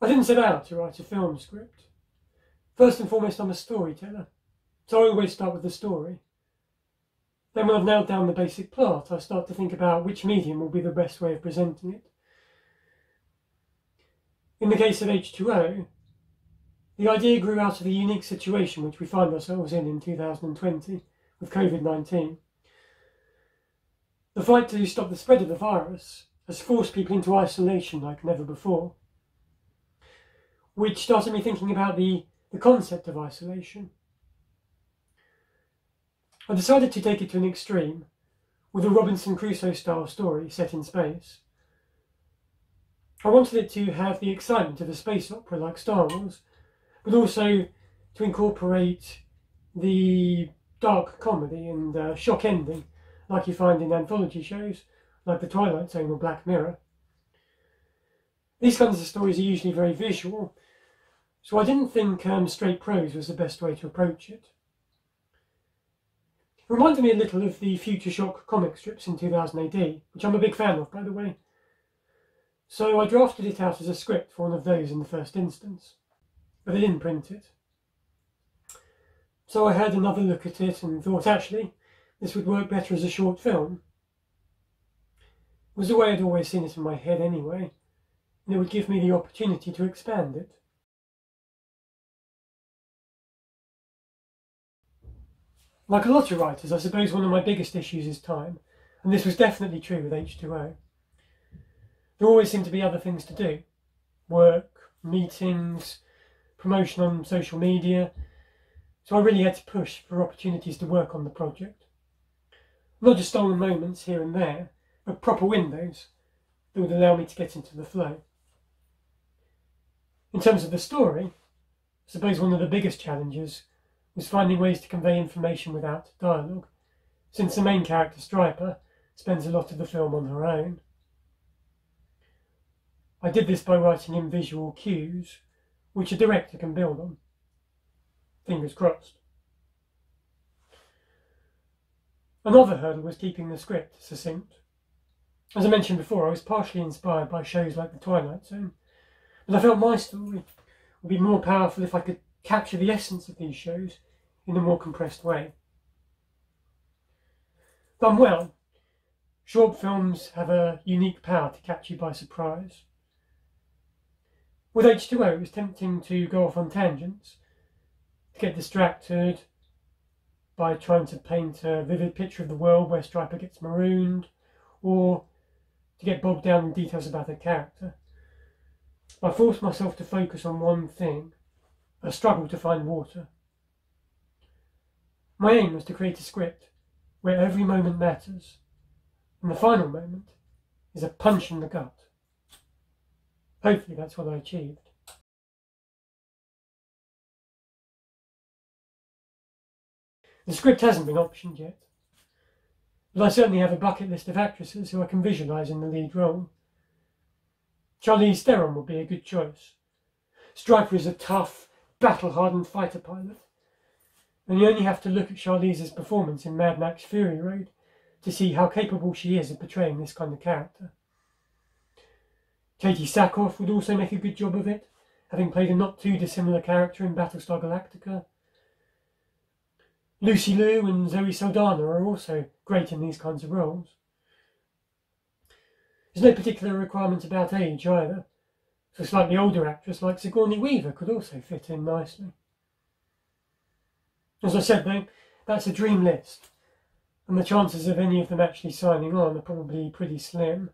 I didn't set out to write a film script. First and foremost, I'm a storyteller, so I always start with the story. Then when I've nailed down the basic plot, I start to think about which medium will be the best way of presenting it. In the case of H2-O, the idea grew out of the unique situation which we find ourselves in 2020 with COVID-19. The fight to stop the spread of the virus has forced people into isolation like never before, which started me thinking about the concept of isolation. I decided to take it to an extreme with a Robinson Crusoe-style story set in space. I wanted it to have the excitement of a space opera like Star Wars, but also to incorporate the dark comedy and shock ending like you find in anthology shows like The Twilight Zone or Black Mirror. These kinds of stories are usually very visual, so I didn't think straight prose was the best way to approach it. It reminded me a little of the Future Shock comic strips in 2000 AD, which I'm a big fan of, by the way. So I drafted it out as a script for one of those in the first instance, but I didn't print it. So I had another look at it and thought, actually, this would work better as a short film. It was the way I'd always seen it in my head anyway, and it would give me the opportunity to expand it. Like a lot of writers, I suppose one of my biggest issues is time, and this was definitely true with H2-O. There always seemed to be other things to do. Work, meetings, promotion on social media, so I really had to push for opportunities to work on the project. Not just stolen moments here and there, but proper windows that would allow me to get into the flow. In terms of the story, I suppose one of the biggest challenges was finding ways to convey information without dialogue, since the main character, Striper, spends a lot of the film on her own. I did this by writing in visual cues, which a director can build on. Fingers crossed. Another hurdle was keeping the script succinct. As I mentioned before, I was partially inspired by shows like The Twilight Zone, but I felt my story would be more powerful if I could capture the essence of these shows in a more compressed way. Done well, short films have a unique power to catch you by surprise. With H2-O, it was tempting to go off on tangents, to get distracted by trying to paint a vivid picture of the world where Striper gets marooned, or to get bogged down in details about her character. I forced myself to focus on one thing, a struggle to find water. My aim was to create a script where every moment matters, and the final moment is a punch in the gut. Hopefully that's what I achieved. The script hasn't been optioned yet, but I certainly have a bucket list of actresses who I can visualise in the lead role. Charlize Theron would be a good choice. Striper is a tough, battle-hardened fighter pilot, and you only have to look at Charlize's performance in Mad Max Fury Road to see how capable she is of portraying this kind of character. Katie Sackhoff would also make a good job of it, having played a not too dissimilar character in Battlestar Galactica. Lucy Liu and Zoe Saldana are also great in these kinds of roles. There's no particular requirement about age either, so a slightly older actress like Sigourney Weaver could also fit in nicely. As I said though, that's a dream list, and the chances of any of them actually signing on are probably pretty slim.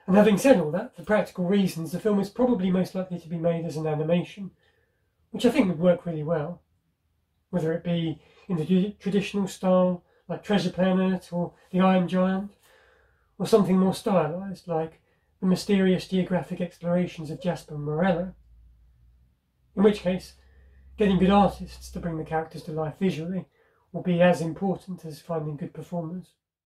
And having said all that, for practical reasons, the film is probably most likely to be made as an animation, which I think would work really well, whether it be in the traditional style like Treasure Planet or The Iron Giant, or something more stylised like the mysterious geographic explorations of Jasper Morello. In which case, getting good artists to bring the characters to life visually will be as important as finding good performers.